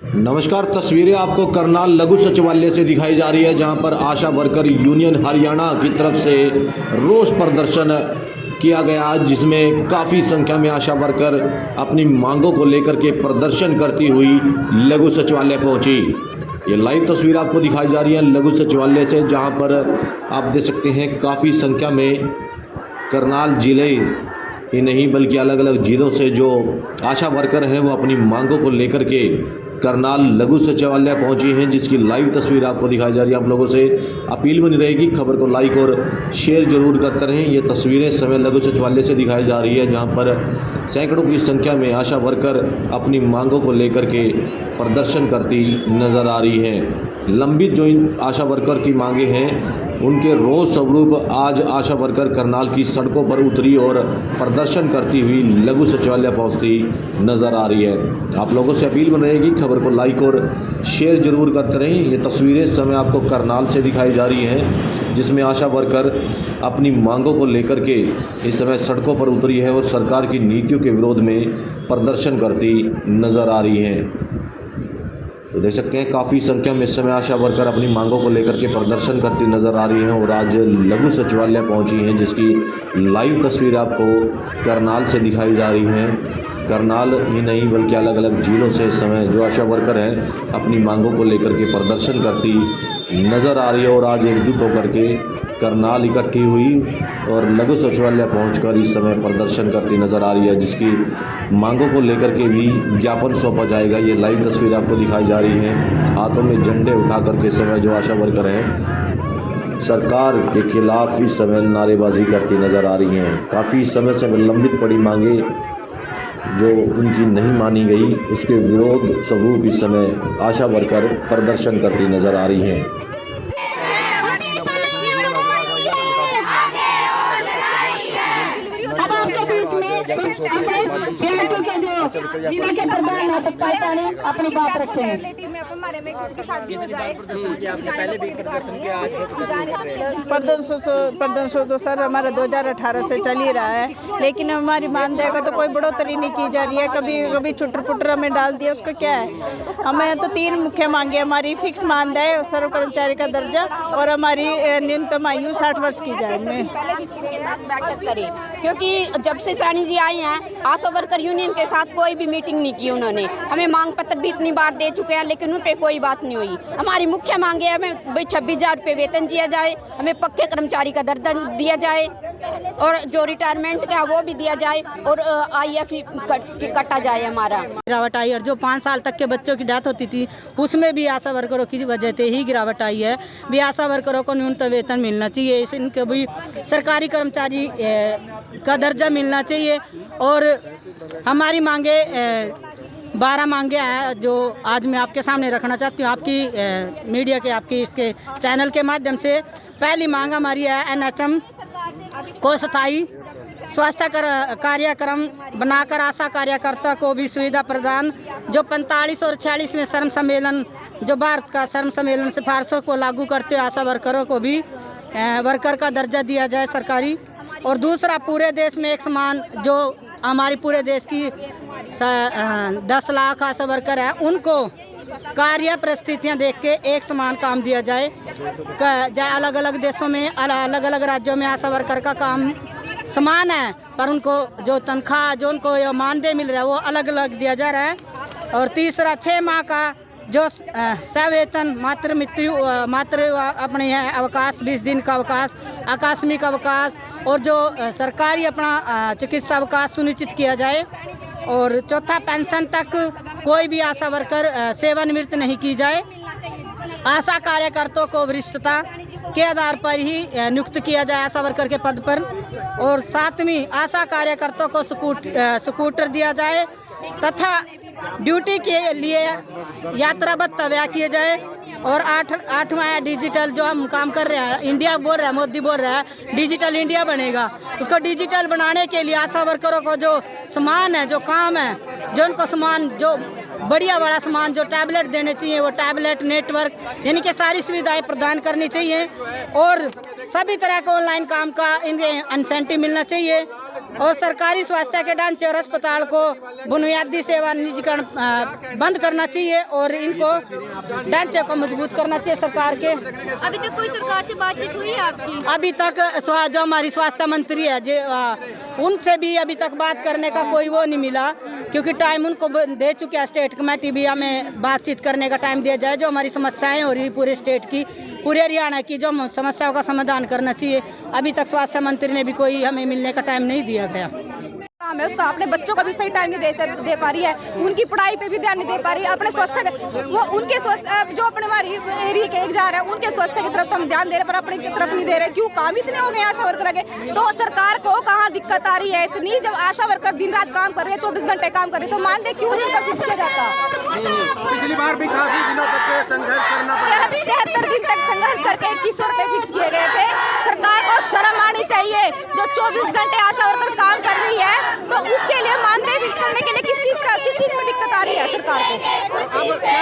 नमस्कार। तस्वीरें आपको करनाल लघु सचिवालय से दिखाई जा रही है, जहां पर आशा वर्कर यूनियन हरियाणा की तरफ से रोष प्रदर्शन किया गया, जिसमें काफ़ी संख्या में आशा वर्कर अपनी मांगों को लेकर के प्रदर्शन करती हुई लघु सचिवालय पहुंची। ये लाइव तस्वीर आपको दिखाई जा रही है लघु सचिवालय से, जहां पर आप देख सकते हैं काफ़ी संख्या में करनाल जिले ही नहीं बल्कि अलग अलग जिलों से जो आशा वर्कर हैं वो अपनी मांगों को लेकर के करनाल लघु सचिवालय पहुंची हैं, जिसकी लाइव तस्वीर आपको दिखाई जा रही है। आप लोगों से अपील बनी रहेगी, खबर को लाइक और शेयर जरूर करते रहें। ये तस्वीरें समय लघु सचिवालय से दिखाई जा रही है, जहां पर सैकड़ों की संख्या में आशा वर्कर अपनी मांगों को लेकर के प्रदर्शन करती नज़र आ रही हैं। लंबित जो इन आशा वर्कर की मांगे हैं उनके रोष स्वरूप आज आशा वर्कर करनाल की सड़कों पर उतरी और प्रदर्शन करती हुई लघु सचिवालय पहुंचती नज़र आ रही है। आप लोगों से अपील बन रहेगी, खबर को लाइक और शेयर जरूर करते रहें। ये तस्वीरें इस समय आपको करनाल से दिखाई जा रही हैं, जिसमें आशा वर्कर अपनी मांगों को लेकर के इस समय सड़कों पर उतरी है और सरकार की नीतियों के विरोध में प्रदर्शन करती नज़र आ रही हैं। तो देख सकते हैं काफ़ी संख्या में इस समय आशा वर्कर अपनी मांगों को लेकर के प्रदर्शन करती नज़र आ रही हैं और आज लघु सचिवालय पहुंची हैं, जिसकी लाइव तस्वीर आपको करनाल से दिखाई जा रही है। करनाल ही नहीं बल्कि अलग अलग जिलों से इस समय जो आशा वर्कर हैं अपनी मांगों को लेकर के प्रदर्शन करती नज़र आ रही है और आज एकजुट होकर के करनाल इकट्ठी हुई और लघु सचिवालय पहुंचकर इस समय प्रदर्शन करती नज़र आ रही है, जिसकी मांगों को लेकर के भी ज्ञापन सौंपा जाएगा। ये लाइव तस्वीर आपको दिखाई जा रही है। हाथों में झंडे उठा करके इस समय जो आशा वर्कर हैं सरकार के खिलाफ इस समय नारेबाजी करती नज़र आ रही हैं। काफ़ी समय से लंबित पड़ी मांगे जो उनकी नहीं मानी गई, उसके विरोध स्वरूप इस समय आशा वर्कर प्रदर्शन करती नज़र आ रही हैं। के प्रधान अपनी बात रखे प्रदर्शन तो सर हमारा 2018 से चल ही रहा है, लेकिन हमारी मानदेय का तो कोई बढ़ोतरी नहीं की जा रही है। कभी कभी छुट्टर पुटर में डाल दिया, उसका क्या है। हमें तो 3 मुख्य मांगे, हमारी फिक्स मानदेय, सर्व कर्मचारी का दर्जा और हमारी न्यूनतम आयु 60 वर्ष की जाए। बैठक करें, क्योंकि जब से सानी जी आई हैं आशा वर्कर यूनियन के साथ कोई भी मीटिंग नहीं की उन्होंने। हमें मांग पत्र भी इतनी बार दे चुके हैं, लेकिन उन पे कोई बात नहीं हुई। हमारी मुख्य मांगे हमें 26,000 रुपये वेतन दिया जाए, हमें पक्के कर्मचारी का दर्जा दिया जाए और जो रिटायरमेंट का वो भी दिया जाए और IF कटा जाए। हमारा गिरावट आई और जो 5 साल तक के बच्चों की डेथ होती थी उसमें भी आशा वर्करों की वजह से ही गिरावट आई है। भी आशा वर्करों को न्यूनतम वेतन मिलना चाहिए, इनके भी सरकारी कर्मचारी का दर्जा मिलना चाहिए और हमारी मांगे 12 मांगे हैं जो आज मैं आपके सामने रखना चाहती हूँ, आपकी मीडिया के आपकी इसके चैनल के माध्यम से। पहली मांग हमारी है NHM को स्थायी स्वास्थ्य कार्यक्रम बनाकर आशा कार्यकर्ता को भी सुविधा प्रदान। जो 45 और 46 में श्रम सम्मेलन, जो भारत का श्रम सम्मेलन सिफारिशों को लागू करते आशा वर्करों को भी वर्कर का दर्जा दिया जाए सरकारी। और दूसरा, पूरे देश में एक समान, जो हमारी पूरे देश की 10 लाख आशा वर्कर है उनको कार्य परिस्थितियां देख के एक समान काम दिया जाए। अलग अलग देशों में अलग अलग राज्यों में आशा वर्कर का काम समान है, पर उनको जो तनख्वाह, जो उनको मानदेय मिल रहा है वो अलग अलग दिया जा रहा है। और तीसरा, 6 माह का जो सवेतन मातृ अपने है अवकाश, 20 दिन का अवकाश, आकस्मिक अवकाश और जो सरकारी अपना चिकित्सा अवकाश सुनिश्चित किया जाए। और चौथा, पेंशन तक कोई भी आशा वर्कर सेवानिवृत्त नहीं की जाए। आशा कार्यकर्ताओं को वरिष्ठता के आधार पर ही नियुक्त किया जाए आशा वर्कर के पद पर। और 7वीं, आशा कार्यकर्ताओं को स्कूटर दिया जाए तथा ड्यूटी के लिए यात्रा भत्ता व्यय किया जाए। और 8वां है डिजिटल, जो हम काम कर रहे हैं, इंडिया बोल रहा है, मोदी बोल रहा है डिजिटल इंडिया बनेगा, उसको डिजिटल बनाने के लिए आशा वर्करों को जो सामान है, जो काम है, जो उनको सामान, जो बढ़िया बड़ा सामान, जो टैबलेट देने चाहिए वो टैबलेट, नेटवर्क, यानी कि सारी सुविधाएं प्रदान करनी चाहिए। और सभी तरह का ऑनलाइन काम का इनके इंसेंटिव मिलना चाहिए। और सरकारी स्वास्थ्य के ढांचे और अस्पताल को बुनियादी सेवा निजीकरण बंद करना चाहिए और इनको ढांचे को मजबूत करना चाहिए सरकार के। अभी तक कोई सरकार से बातचीत हुई है आपकी? अभी तक जो हमारी स्वास्थ्य मंत्री है उनसे भी अभी तक बात करने का कोई वो नहीं मिला, क्योंकि टाइम उनको दे चुके हैं स्टेट कमेटी भी, हमें बातचीत करने का टाइम दिया जाए। जो हमारी समस्याएं हो रही पूरे स्टेट की, पूरे हरियाणा की, जो समस्याओं का समाधान करना चाहिए, अभी तक स्वास्थ्य मंत्री ने भी कोई हमें मिलने का टाइम नहीं दिया गया। काम है उसका, अपने बच्चों का भी सही टाइम नहीं दे पा रही है, उनकी पढ़ाई पे भी ध्यान नहीं दे पा रही है, अपने स्वास्थ्य वो उनके स्वास्थ्य जो अपने हमारी एरिया के एक जा रहे हैं उनके स्वास्थ्य की तरफ तो हम ध्यान दे रहे पर अपने की तरफ नहीं दे रहे। क्यों? काम इतने हो गए आशा वर्कर के, तो सरकार को कहाँ दिक्कत आ रही है इतनी? जब आशा वर्कर दिन रात काम कर रहे हैं, 24 घंटे काम कर रहे हैं, तो मान दे क्यों इनका फिक्स किया जाता? पिछली बार भी काफी दिनों तक संघर्ष करना पड़ा, 73 दिन तक संघर्ष करके 2100 रुपए फिक्स किए गए थे। सरकार को शर्म आनी चाहिए, जो 24 घंटे आशा वर्कर काम कर रही है तो उसके लिए मानदेय फिक्स करने के लिए किस चीज में दिक्कत आ रही है सरकार को?